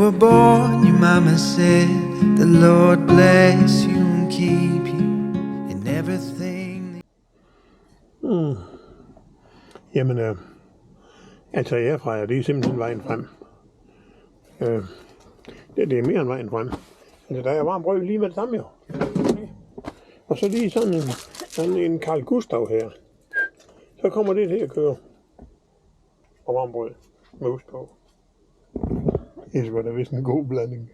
were born, your mama said, the Lord bless you and keep you in everything. Jamen, altså herfra, det er simpelthen vejen frem. Det er mere end vejen frem. Altså, der er varmt brød lige med det samme, jo. Og så lige sådan en Carl Gustav her. Så kommer det til at køre. Og varmt brød med ost på. Det var da vist en god blanding.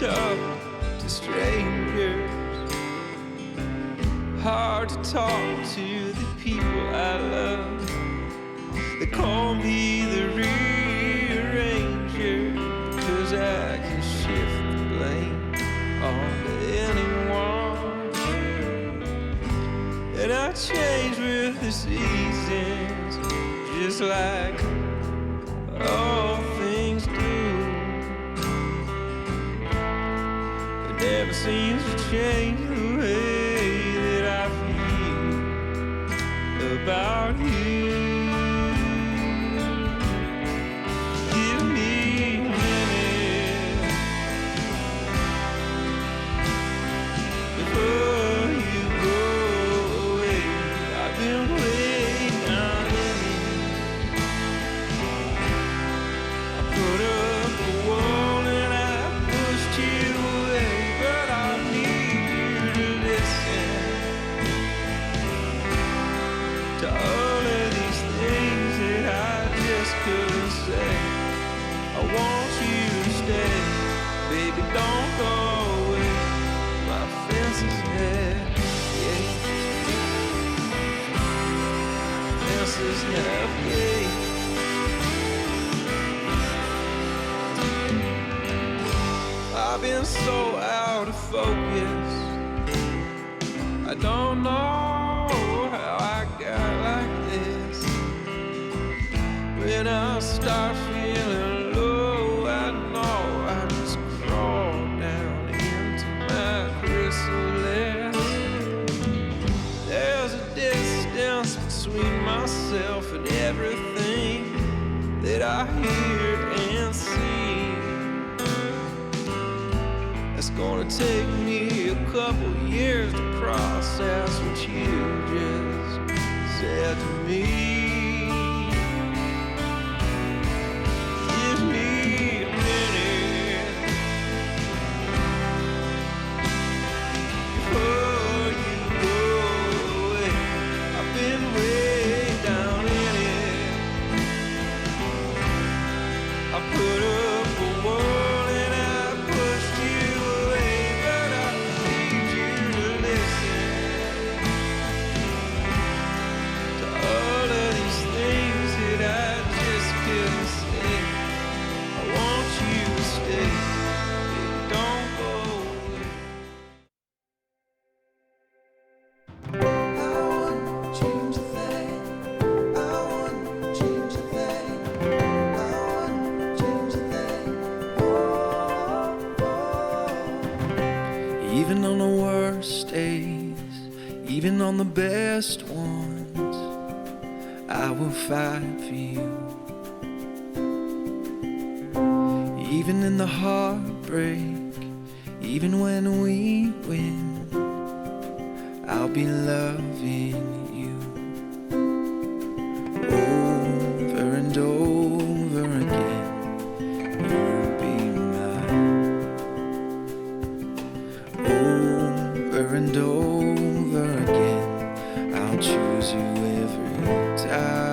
Talk to strangers, hard to talk to the people I love. They call me the rearranger, 'cause I can shift the blame onto anyone. And I change with the seasons, just like all things do. Never seems to change the way that I feel about you. Give me a minute before you go away. I've been waiting on it. I put up a wall and I pushed you away. To all of these things that I just couldn't say. I want you to stay, baby, don't go away. My fence is there, yeah. Fence is half gate. I've been so out of focus, I don't know how I got like this. When I start feeling low, I know I just crawl down into my chrysalis. There's a distance between myself and everything that I hear and see. It's gonna take me a couple years to process what you just said to me. Give me a minute before you go away. I've been way down in it. I put up a wall and I pushed you away, but I need you to listen to all of these things that I just couldn't say. I want you to stay, baby, don't go away. I wouldn't change a thing. I wouldn't change a thing. I wouldn't change a thing. Even on the worst days, even on the best ones, I will fight for you. Even in the heartbreak, even when we win, I'll be loving you over and over again. You'll be mine over and over again. I'll choose you every time.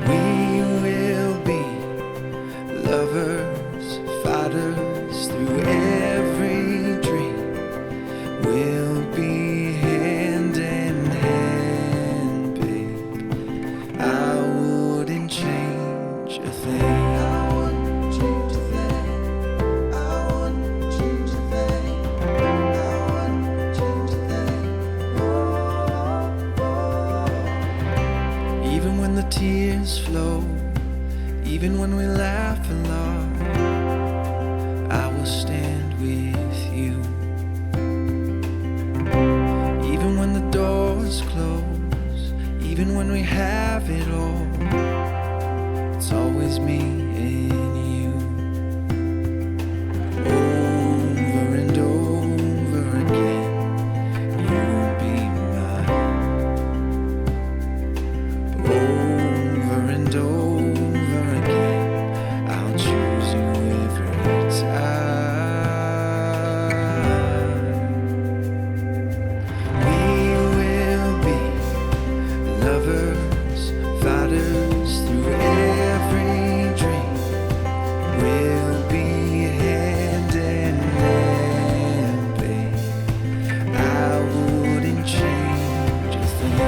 We will be lovers, fighters through every dream. We'll be hand in hand, babe. I wouldn't change a thing. I wouldn't change a thing. I wouldn't change a thing. Even when we laugh a lot, I will stand with you. Even when the doors close, even when we have it all, it's always me and you. Over and over again, you'll be mine. Over and over again, I'll choose you every time. We will be lovers, fighters through every dream. We'll be hand in hand, babe. I wouldn't change a thing.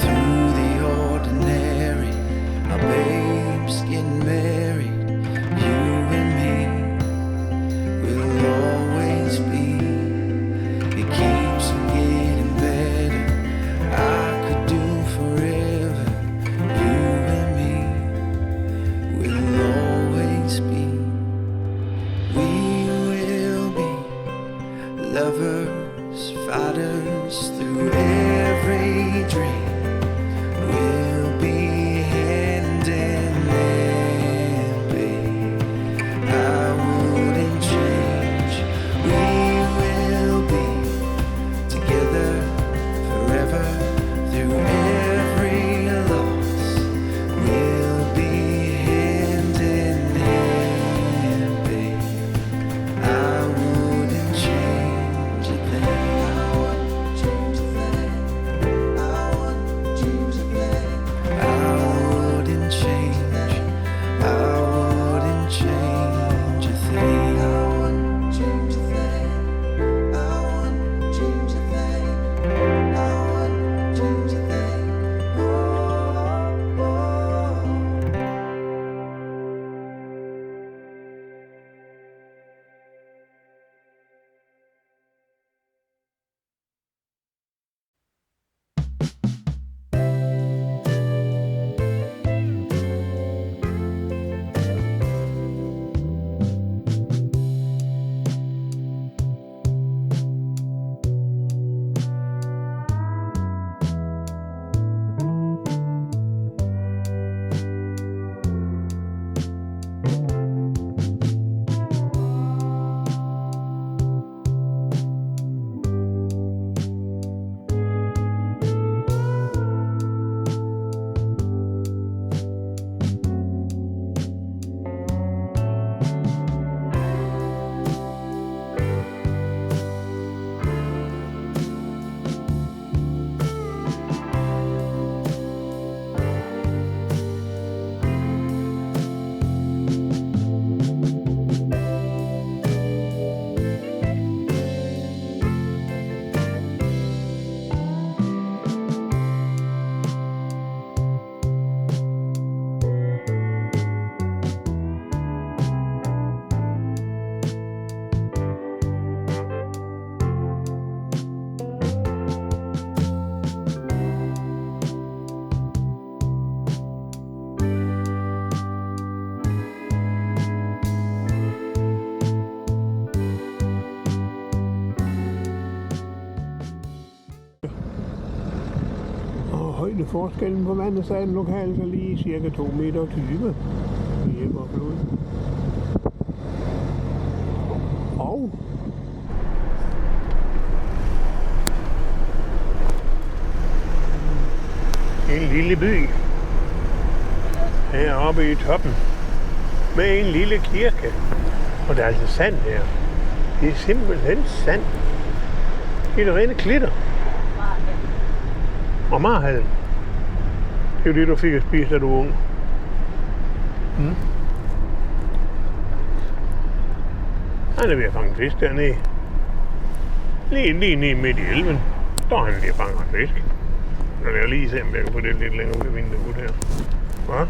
Through the ordinary, our babes getting married. You and me will always be. It keeps on getting better. I could do forever. You and me will always be. We will be lovers, fighters through every dream. We'll be hand in hand, babe. I wouldn't change. We will be together forever through every loss. We'll be hand in hand, babe. I wouldn't change a thing. I wouldn't change a thing. I wouldn't change a thing. I wouldn't change. I wouldn't change a thing. I wouldn't change a thing. I wouldn't change a thing. I wouldn't change a thing. Og højdeforskellen på Vandresagen lokalt er lige cirka 2,20 meter ved hjælp af flod. Og en lille by heroppe i toppen med en lille kirke. Og der er altså sand her. Det er simpelthen sand. Det er rene klitter. Og marhalm. Det er jo det, du fik at spise, da du var ung. Han er ved at fange fisk dernede. Lige nede midt i elven. Der er han lige at fange en fisk. Så lad jeg lige se, om jeg kan få det lidt længere ud af vinduet her. Hvad?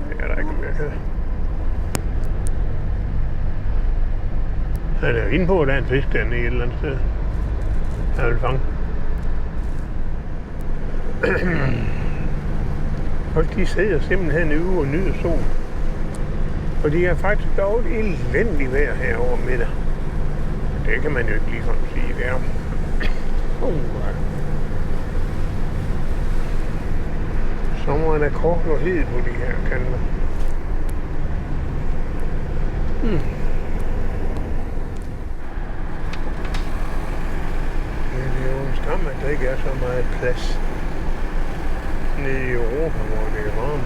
Det er der ikke, om jeg kan. Han er inde på, at der er en fisk dernede et eller andet sted. Han vil fange. Folk de sidder simpelthen ude og nyder sol. Og det er faktisk dog elendigt vejr her over middag. Det kan man jo ikke ligefrem sige, det er. Sommeren er kort og hed på de her kanter. Men det er jo en skam, at der ikke er så meget plads nede i Europa, hvor det er varmt.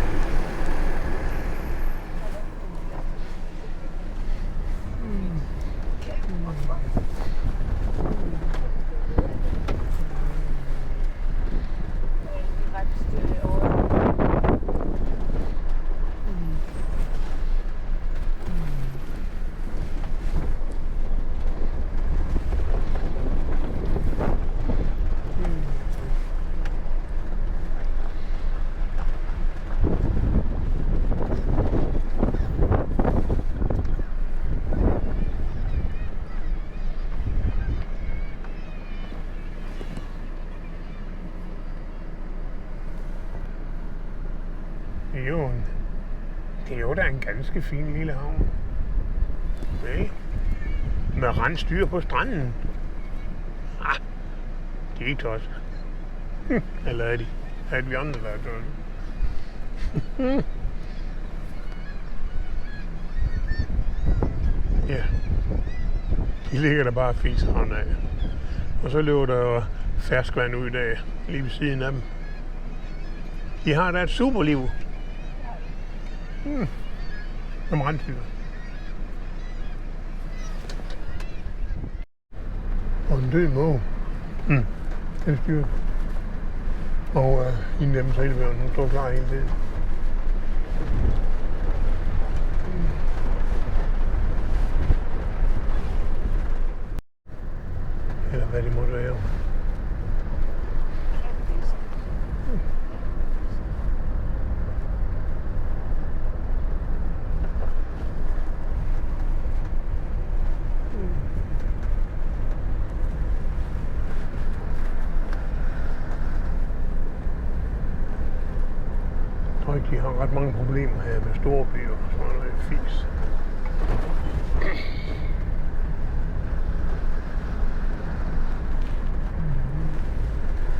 Det er jo da en ganske fin lille havn. Okay. Med rensdyr på stranden. Ah, de er ikke tosset. Eller er de? Er det vi andre, der er tosset? Ja. De ligger der bare og fiser hånden af. Og så løber der jo ferskvand ud af lige ved siden af dem. De har da et superliv. Som rensdyr. Og en død måge. Den styrer. Og en af dem trillebjørn, hun står klar hele tiden. Eller hvad det måtte være. De har ret mange problemer her med store byer og sådan noget fis.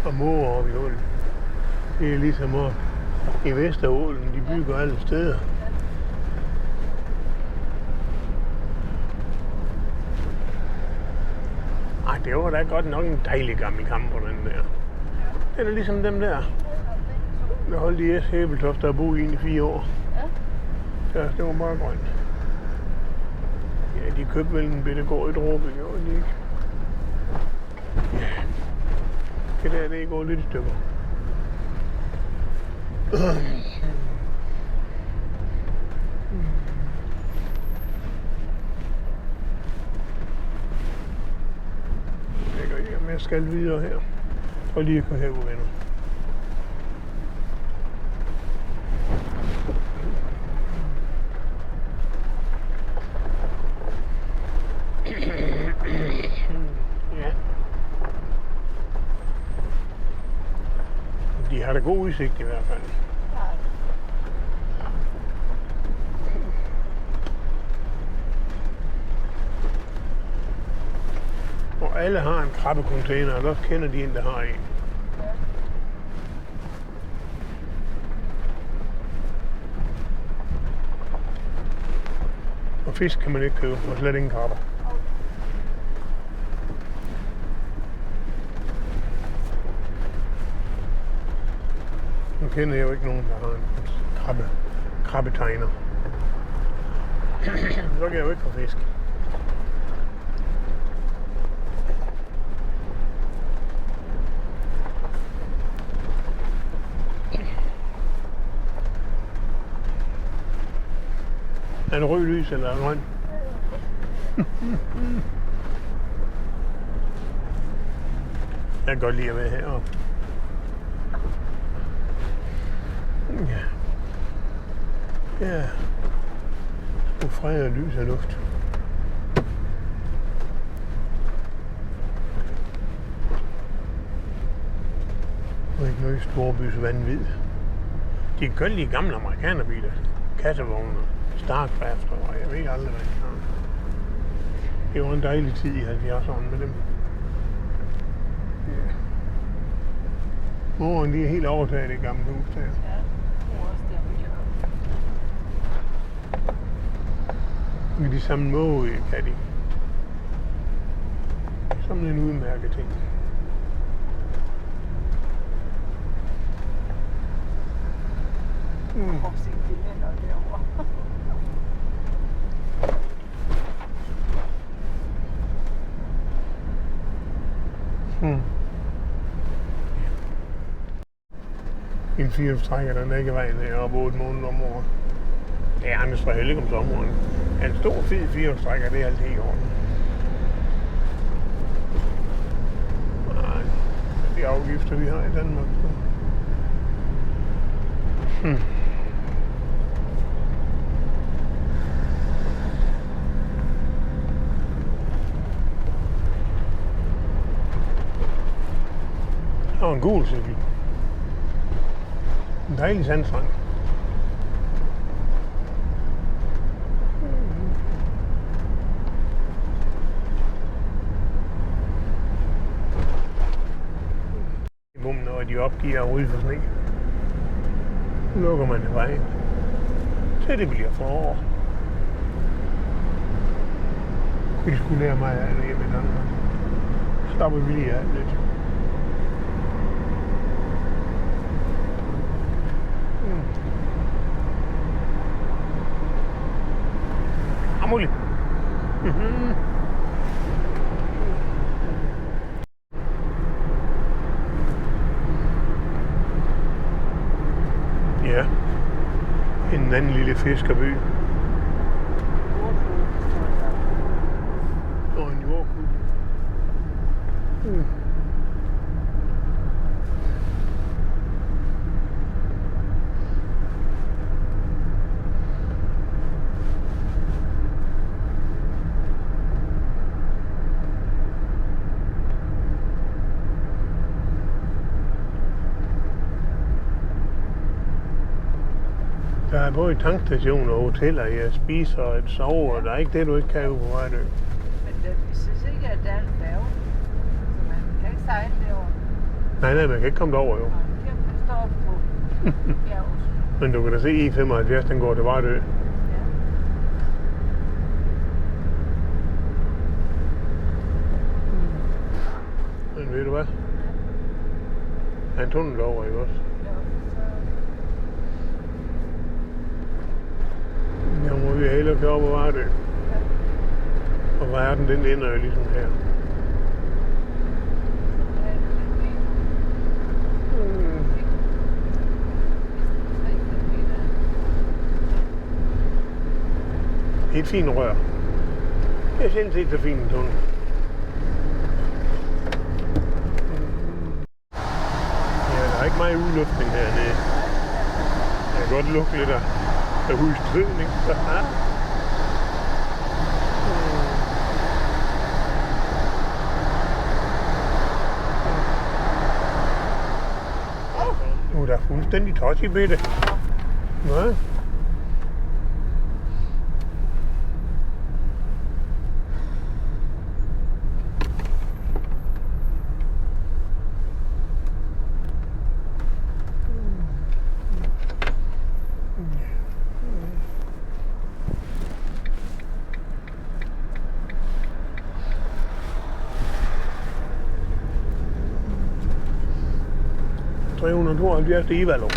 Og måger oppe i ålen. Det er ligesom oppe i Vesterålen, de bygger alle steder. Ej, det var da godt nok en dejlig gammel camper, den der. Den er ligesom dem der. Jeg holdt i Æbeltoft, der har boet i 4 år. Ja. Så det var bare grønt. Ja, de købte vel en bitte gård i Dråbe, gjorde de ikke? Ja. Det der, det går lidt i stykker. Jeg skal videre her. Og lige at køre herud, venner. Ja. De har da god udsigt i hvert fald. Og alle har en krabbecontainer, og så kender de en, der har en. Og fisk kan man ikke købe, og slet ingen krabber. Nu kender jeg jo ikke nogen, der har en krabbetegner. Så kan jeg jo ikke få fisk. Er det rød lys eller grøn? Jeg kan godt lide at være heroppe. Ja. Og fred og lys af luft. Og ikke noget storbys vanvid. De kan køre de gamle amerikanerbiler. Kassevogne, Starcraft og jeg ved aldrig hvad de har. Det var en dejlig tid i 70'erne med dem. Ja. Moren de er helt overtaget det gamle hus der. Ja, mor også der, vi kender. Med de samme måge kan de. Som en udmærket ting. Prøv at se de hænder derovre. En 4-trækker, den er ikke vejen heroppe 8 måneder om året. Det er Anders fra Hellig om sommeren. En stor, fed 4-trækker, det er altid i orden. Nej, de afgifter, vi har i Danmark. Og en gul cykel. En dejlig sandstrand. Når de opgiver at ryge for sne, lukker man vejen, så det bliver forår. Vi skulle lære mig af det hjemme i Danmark. Stopper vi lige af lidt. Amuligt. Ja, en anden lille fiskerby. Og en jordkugle. Der er både tankstationer og hoteller, jeg spiser og et sover, og der er ikke det, du ikke kan på Vejlø. Men vi synes ikke, at der er en færge. Så man kan ikke sejle derovre. Nej, man kan ikke komme derover jo. Nej, man står op på bjerget. Men du kan da se I-75, den går til Vejlø. Ja. Men ved du hvad? Der er en tunnel derovre, ikke også? Der må vi hellere køre op og Vejlø. Og verden, den ender jo ligesom her. Det er et fint rør. Jeg har selv set så fint en tunnel. Ja, der er ikke meget udluftning hernede. Jeg kan godt lugte lidt af husstødning. Nu er der fuldstændig touch i bitte. Hvad? Det er Ivalo.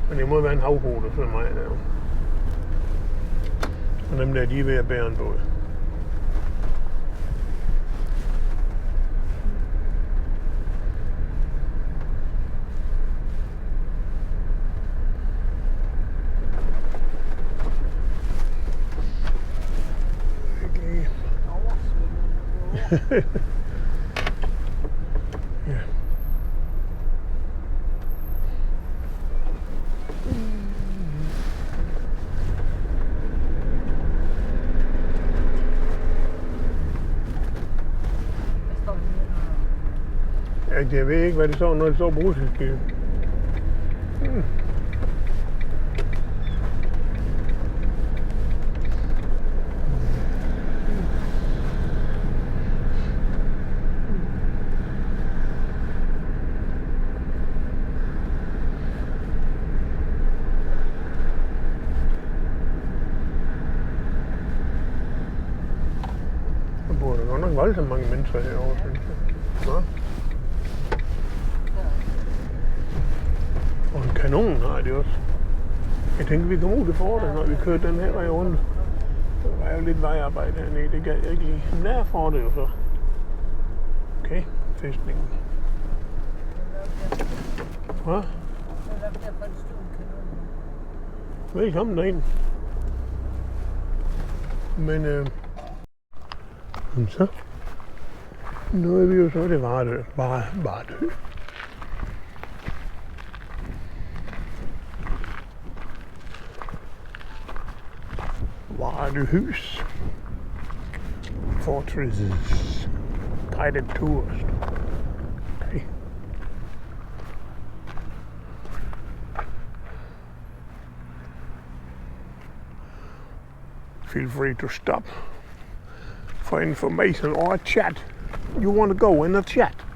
Men det må være en havhoved for mig der. Og dem der, de er ved at bære en båd. Ja. Jeg ved ikke, hvad det står, når det står på russisk. Der bor der godt nok voldsomt mange mennesker herovre, synes jeg. Nå. Og en kanon har de også. Jeg tænkte, vi kom ud det for det, når vi kørte den her vej rundt. Der var jo lidt vejarbejde hernede, det gad jeg ikke lige. Men der får det jo så. Okay, fæstningen. Hvad? Velkommen derind. Men så nåede vi jo så det Vardø. Vardø. Vardøhus. Fortresses. Guided tours. Okay. Feel free to stop for information or a chat. You want to go in a chat?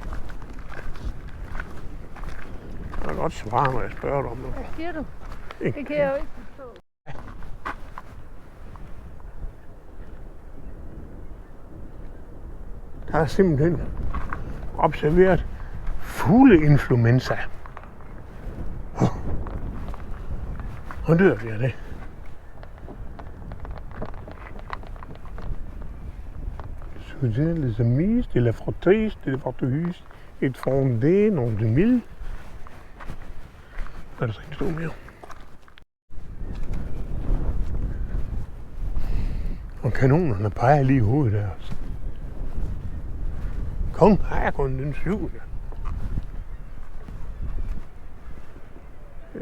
Jeg kan godt svare, når jeg spørger dig om noget. Hvad siger du? Ikke? Det kan jeg jo ikke forstå. Der er simpelthen observeret fugleinfluenza. Og dør vi af det. Les amis de la frottise de Vardøhus et fondé en 2000. Hvad er der så ikke stå mere? Og kanonerne peger lige i hovedet der. Kong har kun den 7. Ja.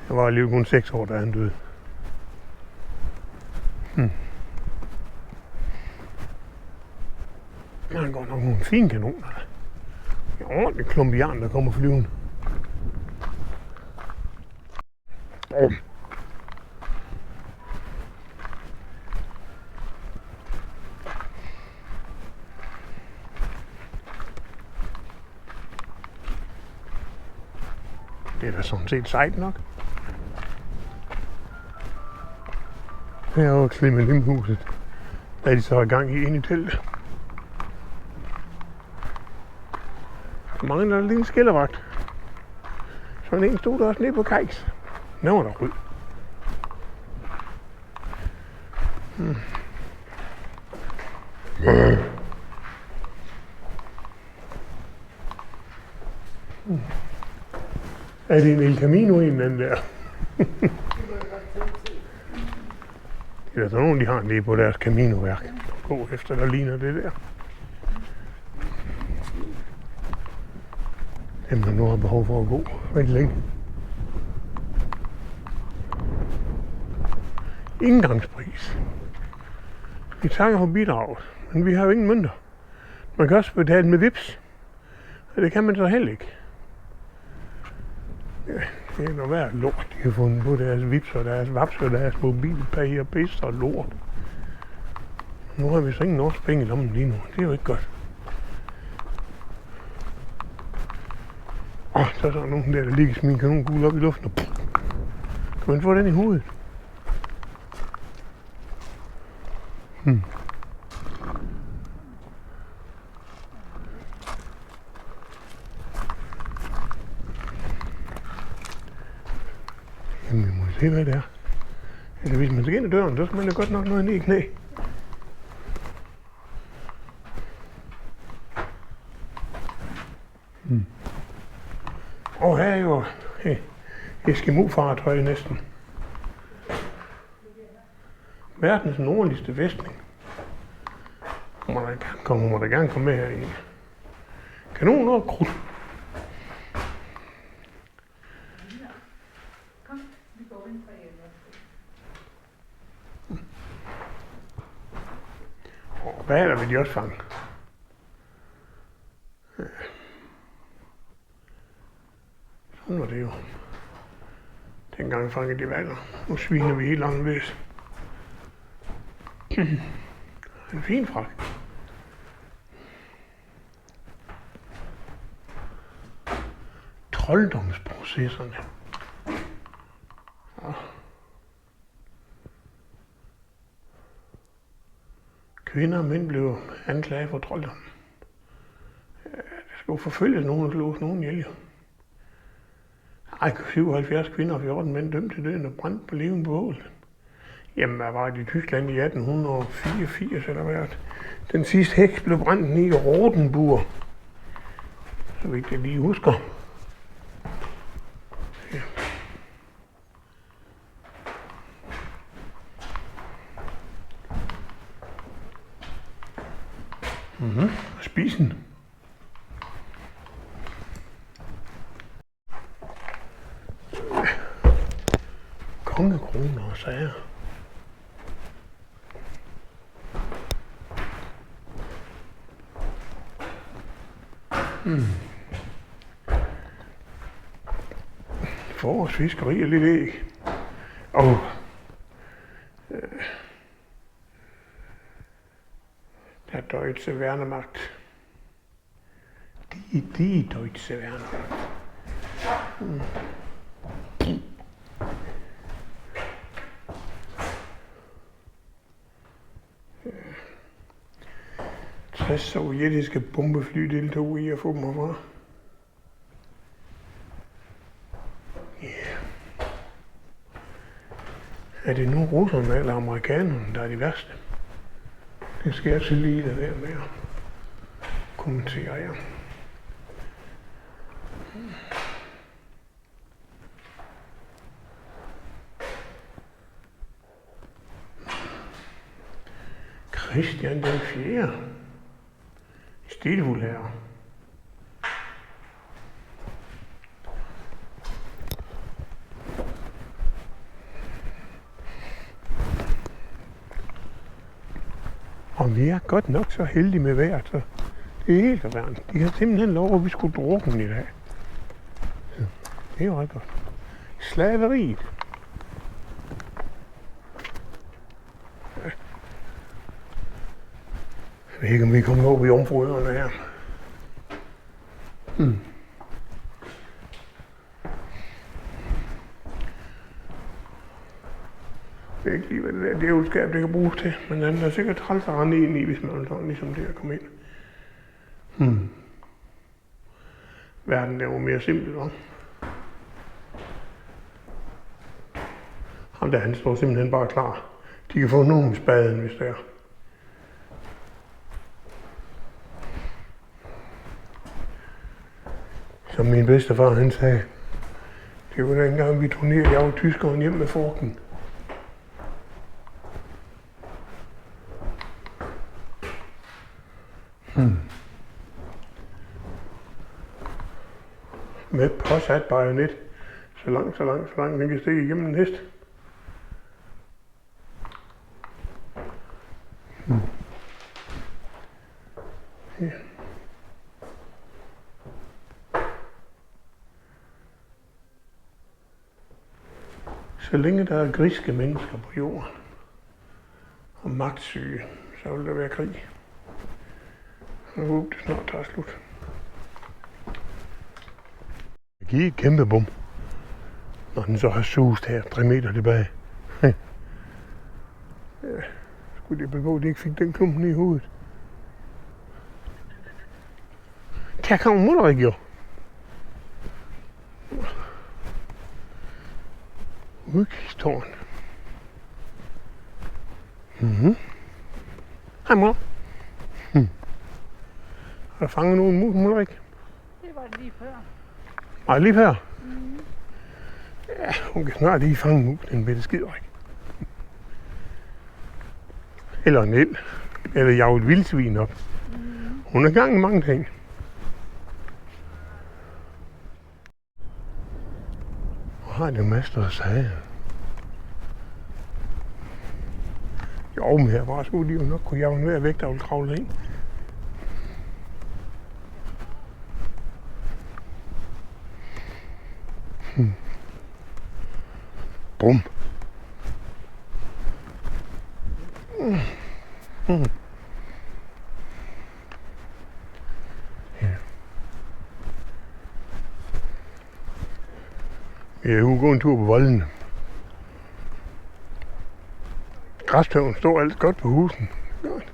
Jeg var alligevel kun 6 år, da han døde. Der er godt nok nogle fine kanoner. Det er ordentligt klumpian, der kommer flyvende. Det er da sådan set sejt nok. Herovre Klimmelimhuset, der er de så i gang i inde i teltet. Der mangler der lige en skillervagt. Sådan en stod der også nede på kajs. Den var der rød. Er det en El Camino, en den der? Det er der nogen, de har lige på deres Camino-værk. Gå efter, der ligner det der. Dem, der nu har behov for at gå rigtig længe. Indgangspris. Vi takker for bidraget, men vi har jo ingen mønter. Man kan også betale med Vipps, og det kan man så heller ikke. Ja, det er noget værd lort, de har fundet på deres Vipps og deres Vaps og deres mobilpay og pis og lort. Nu har vi så ingen års penge i lommen lige nu. Det er jo ikke godt. Så er der nogen der ligger smidt en kanonkugle op i luften og kan man få den i hovedet? Jamen, vi må se, hvad det er. Altså, hvis man skal ind ad døren, så skal man jo godt nok noget ned i knæ. Og her er jo Eskimo-fartøj næsten. Verdens nordligste fæstning. Hun må da gerne komme med her i. Kanoner og krudt. Og valer vil de også fange. Ja. Sådan var det jo. Dengang fangede de valer. Nu sviner vi helt anderledes. En fin frak. Trolddomsprocesserne. Ja. Kvinder og mænd blev anklaget for trolddom. Ja, der skulle forfølges nogen og slås nogen ihjel. 77 kvinder og 14 mænd dømt til døden og brændt på levende bål. Jamen, hvad var det i Tyskland i 1884 eller hvad? Den sidste heks blev brændt ned i Rotenburg. Så vidt jeg lige husker. Ja. Spisen. Kongekroner og sager. Forårsfiskeri er lidt æg. Og der Deutsche Wernemagt. Die Deutsche Wernemagt. De sovjetiske bombefly deltog i at få dem herfra. Yeah. Er det nu russerne eller amerikanerne, der er de værste? Det skal jeg til lige lade være med at kommentere jer. Christian den 4. Stilfuld her. Og vi er godt nok så heldige med vejret, så det er helt forværende. De har simpelthen lov, at vi skulle drukne i dag. Så det er jo ret godt. Slaveriet. Jeg ved ikke, om vi kommer over på jomfruøerne her. Jeg ved ikke lige, hvad det der djævelskab, det kan bruges til. Men den er sikkert træls at rende ind i, hvis man sådan ligesom det at komme ind. Verden er jo mere simpel, hva'? Ham der, han står simpelthen bare klar. De kan få nogen spaden, hvis det er. Som min bedstefar, han sagde, det var dengang vi turnerede, jeg var tyskeren hjem med forken. Med påsat bajonet, så langt, den kan stikke igennem en hest. Ja. Så længe der er griske mennesker på jorden og magtsyge, så vil der være krig. Jeg håber, det snart tager slut. Jeg giver et kæmpe bum, når den så har suget her 3 meter tilbage. Ja. Skulle det begå, at de ikke fik den klumpen i hovedet. Der kommer Mulrik jo. Udkigstårn. Hej mor. Har du fanget nogen mus, Mulrik? Det var lige før. Nej, lige før? Ja, hun kan snart lige fange mus, den bitte skidrik. Eller en el. Eller jage et vildsvin op. Hun er gang i mange ting. Og har det masser at sige. Jo, men herfra skulle de jo nok kunne jage hver vægt, der ville kravle ind. Bum. Ja. Jeg vil gå en tur på voldene. Græstøven står alt godt på husen. Godt.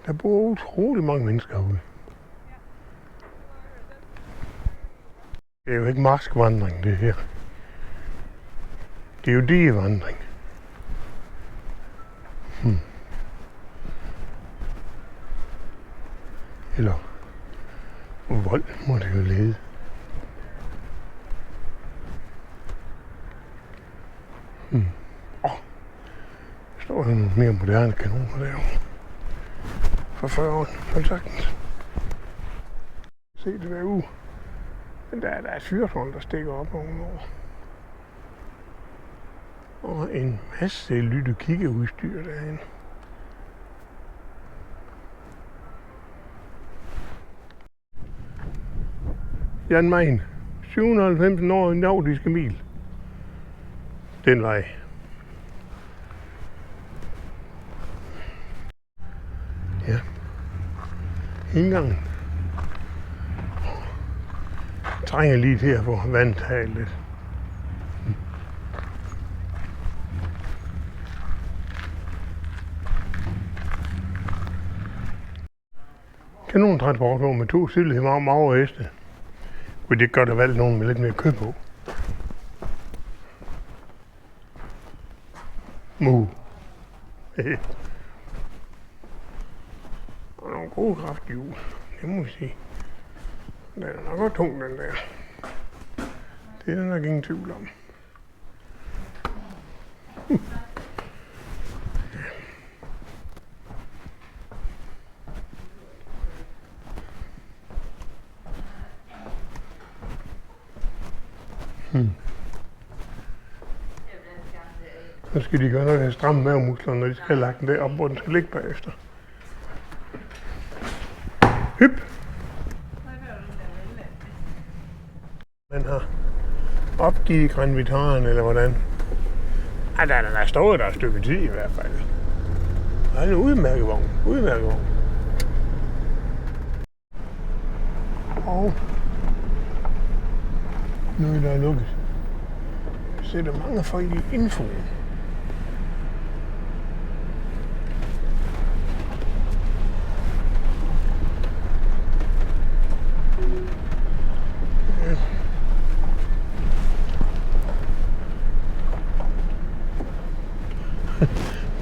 Der bor utrolig mange mennesker herude. Det er jo ikke marskvandring, det her. Det er jo digevandring. Eller vold må det jo lede. Står der nogle mere moderne kanoner derovre. For 40 år, hold sagtens. Se det derude. Men der er et fyrtårn, der stikker op ovenover. Og en masse lytte-kiggeudstyr derinde. Jan Mayen, 790 år i nordiske mil. Den vej. Ja. Indgangen. Trænger lige til at få vandtaget lidt. Kanontransportvogn med 2 sidelige magre heste. Kunne det godt have valgt nogen med lidt mere kød på? Mu. Og nogle gode krafthjul, det må vi sige. Den er nok godt tung, den der. Det er der nok ingen tvivl om. Så skal de gøre noget af stramme mavemusklerne, når de skal have lagt den der op, hvor den skal ligge bagefter. Hyp! Man har opgivet Grand Vitaren, eller hvordan? Ej, der står der et stykke tid i hvert fald. Det er en udmærket vogn. Og nu er der lukket. Der sætter mange folk i infoen.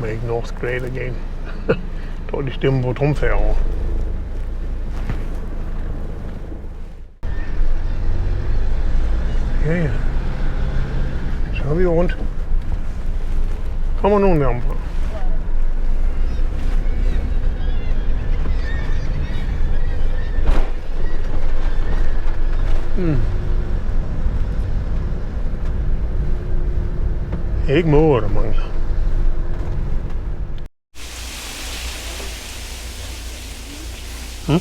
Make North great again. Jeg tror, de stemmer på Trump herovre. Ja. Så er vi jo rundt. Kommer nogen derom fra. Det er ikke måger, der mangler. Hmm?